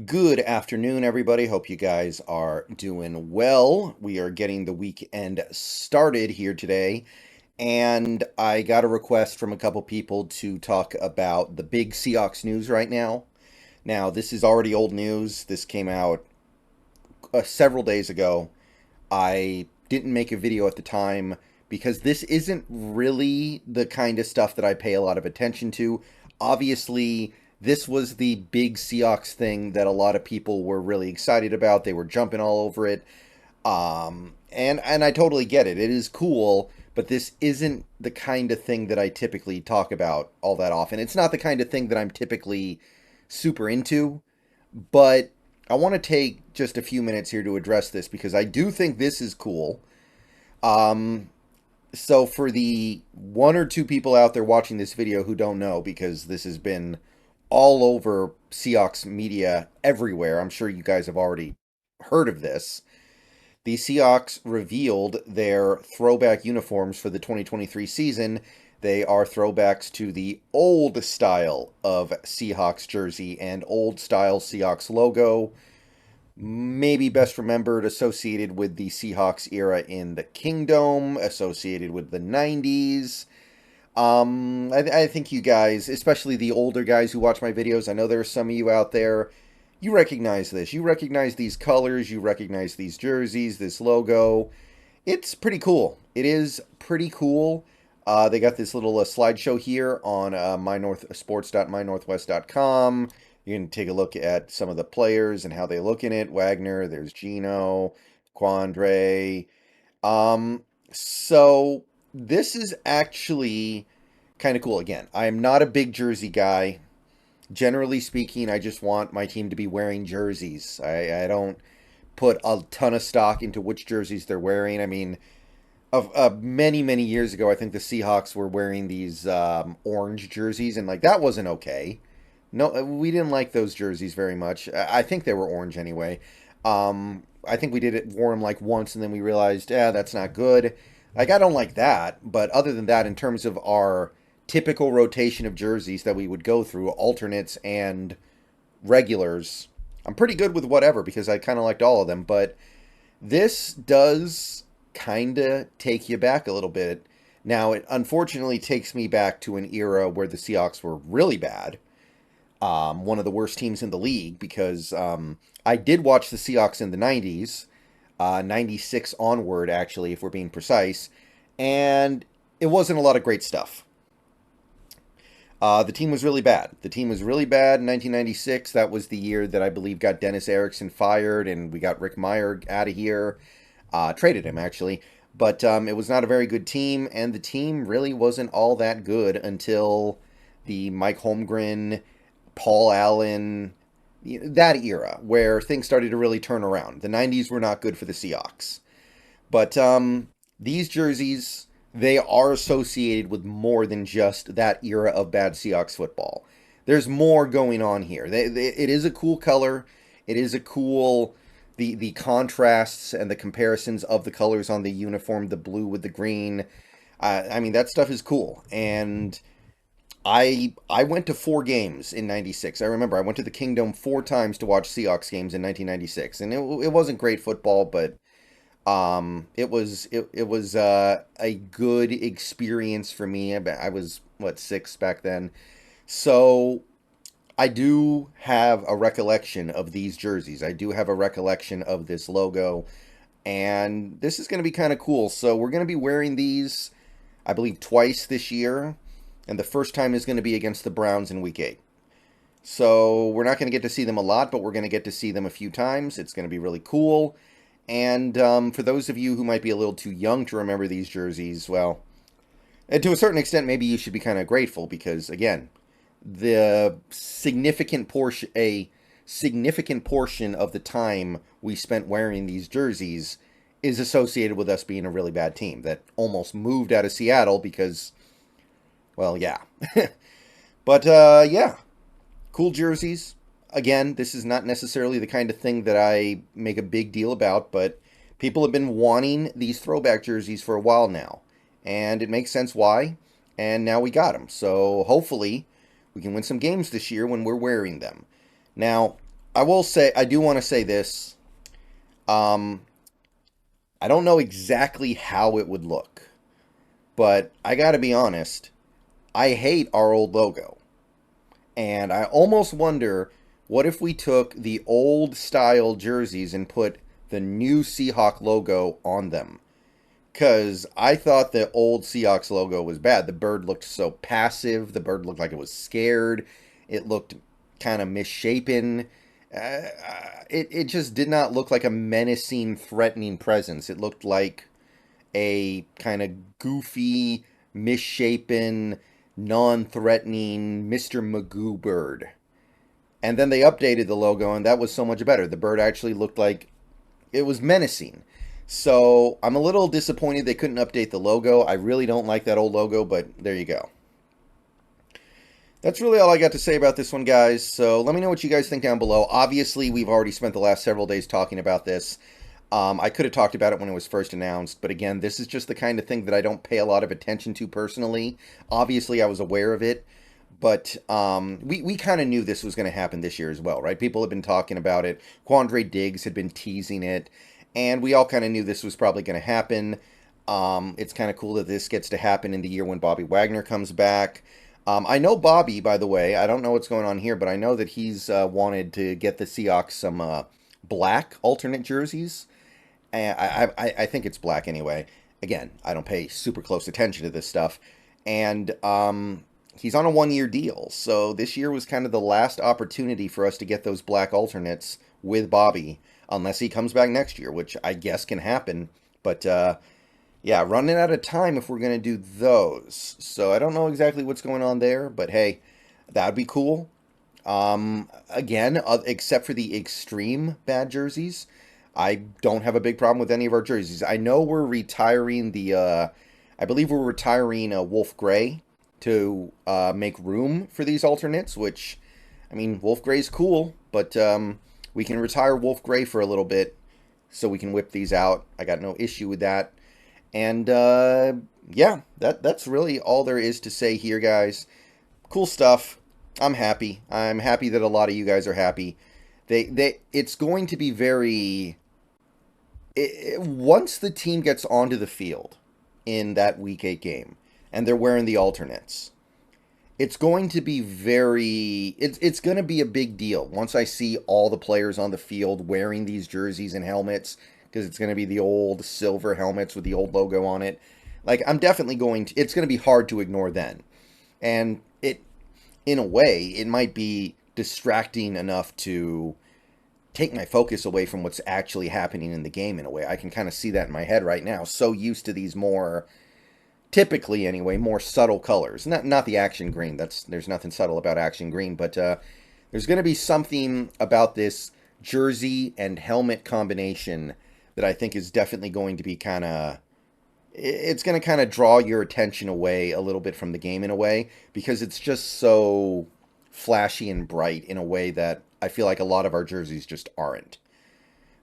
Good afternoon, everybody. Hope you guys are doing well. We are getting the weekend started here today, and I got a request from a couple people to talk about the big Seahawks news right now. Now, this is already old news. This came out several days ago. I didn't make a video at the time because this isn't really the kind of stuff that I pay a lot of attention to. Obviously, this was the big Seahawks thing that a lot of people were really excited about. They were jumping all over it. And I totally get it. It is cool, but this isn't the kind of thing that I typically talk about all that often. It's not the kind of thing that I'm typically super into, but I want to take just a few minutes here to address this because I do think this is cool. Um, so for the one or two people out there watching this video who don't know, because this has been all over Seahawks media everywhere, I'm sure you guys have already heard of this. The Seahawks revealed their throwback uniforms for the 2023 season. They are throwbacks to the old style of Seahawks jersey and old style Seahawks logo, maybe best remembered associated with the Seahawks era in the Kingdom, associated with the 90s. I think you guys, especially the older guys who watch my videos, I know there are some of you out there, you recognize this. You recognize these colors, you recognize these jerseys, this logo. It's pretty cool. It is pretty cool. They got this little slideshow here on sports.mynorthwest.com. You can take a look at some of the players and how they look in it. Wagner, there's Gino, Quandre. So this is actually kind of cool. Again, I am not a big jersey guy. Generally speaking, I just want my team to be wearing jerseys. I don't put a ton of stock into which jerseys they're wearing. I mean, of many many years ago, I think the Seahawks were wearing these orange jerseys, and like that wasn't okay. No, we didn't like those jerseys very much. I think they were orange anyway. I think we did it wore them like once, and then we realized, that's not good. Like I don't like that. But other than that, in terms of our typical rotation of jerseys that we would go through, alternates and regulars, I'm pretty good with whatever because I kind of liked all of them. But this does kind of take you back a little bit. Now, it unfortunately takes me back to an era where the Seahawks were really bad, one of the worst teams in the league, because I did watch the Seahawks in the 90s, 96 onward, actually, if we're being precise, and it wasn't a lot of great stuff. The team was really bad. The team was really bad in 1996. That was the year that I believe got Dennis Erickson fired, and we got Rick Meyer out of here. Traded him, actually. But it was not a very good team, and the team really wasn't all that good until the Mike Holmgren, Paul Allen, that era, where things started to really turn around. The 90s were not good for the Seahawks. But these jerseys, they are associated with more than just that era of bad Seahawks football. There's more going on here. It is a cool color. It is a cool the contrasts and the comparisons of the colors on the uniform, the blue with the green. I mean that stuff is cool. And I went to 4 games in '96. I remember I went to the Kingdom 4 times to watch Seahawks games in 1996, and it wasn't great football, but it was a good experience for me. I was what 6 back then, so I do have a recollection of these jerseys. I do have a recollection of this logo, and this is going to be kind of cool. So we're going to be wearing these, I believe, twice this year, and the first time is going to be against the Browns in Week 8. So we're not going to get to see them a lot, but we're going to get to see them a few times. It's going to be really cool. And for those of you who might be a little too young to remember these jerseys, well, and to a certain extent, maybe you should be kind of grateful because, again, the significant portion of the time we spent wearing these jerseys is associated with us being a really bad team that almost moved out of Seattle because, well, yeah. But yeah, cool jerseys. Again, this is not necessarily the kind of thing that I make a big deal about, but people have been wanting these throwback jerseys for a while now, and it makes sense why. And now we got them. So hopefully we can win some games this year when we're wearing them. Now, I will say, I do want to say this. Um, I don't know exactly how it would look, but I got to be honest. I hate our old logo. And I almost wonder, what if we took the old style jerseys and put the new Seahawk logo on them? Because I thought the old Seahawks logo was bad. The bird looked so passive. The bird looked like it was scared. It looked kind of misshapen. It just did not look like a menacing, threatening presence. It looked like a kind of goofy, misshapen, non-threatening Mr. Magoo bird. And then they updated the logo, and that was so much better. The bird actually looked like it was menacing. So I'm a little disappointed they couldn't update the logo. I really don't like that old logo, but there you go. That's really all I got to say about this one, guys. So let me know what you guys think down below. Obviously, we've already spent the last several days talking about this. I could have talked about it when it was first announced, but again, this is just the kind of thing that I don't pay a lot of attention to personally. Obviously, I was aware of it, but we kind of knew this was going to happen this year as well, right? People have been talking about it. Quandre Diggs had been teasing it, and we all kind of knew this was probably going to happen. It's kind of cool that this gets to happen in the year when Bobby Wagner comes back. I know Bobby, by the way. I don't know what's going on here, but I know that he's wanted to get the Seahawks some black alternate jerseys. I think it's black anyway. Again, I don't pay super close attention to this stuff. And he's on a one-year deal. So this year was kind of the last opportunity for us to get those black alternates with Bobby. Unless he comes back next year, which I guess can happen. But yeah, running out of time if we're going to do those. So I don't know exactly what's going on there. But hey, that would be cool. Again, except for the extreme bad jerseys, I don't have a big problem with any of our jerseys. I know we're retiring I believe we're retiring Wolf Gray to make room for these alternates, which, I mean, Wolf Gray's cool, but we can retire Wolf Gray for a little bit so we can whip these out. I got no issue with that. And yeah, that's really all there is to say here, guys. Cool stuff. I'm happy. I'm happy that a lot of you guys are happy. It's going to be very... once the team gets onto the field in that Week 8 game, and they're wearing the alternates, it's going to be it's going to be a big deal once I see all the players on the field wearing these jerseys and helmets, because it's going to be the old silver helmets with the old logo on it. Like, I'm definitely it's going to be hard to ignore then. And in a way, it might be distracting enough to take my focus away from what's actually happening in the game in a way. I can kind of see that in my head right now. So used to these more, typically anyway, more subtle colors. Not the action green. There's nothing subtle about action green, but there's going to be something about this jersey and helmet combination that I think is definitely going to be it's going to kind of draw your attention away a little bit from the game in a way, because it's just so flashy and bright in a way that I feel like a lot of our jerseys just aren't.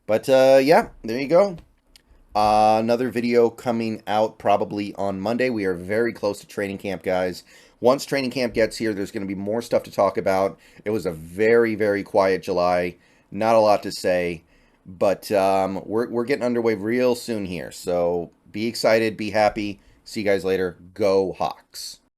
But yeah, there you go. Another video coming out probably on Monday. We are very close to training camp, guys. Once training camp gets here, there's going to be more stuff to talk about. It was a very, very quiet July. Not a lot to say. But we're getting underway real soon here. So be excited, be happy. See you guys later. Go Hawks.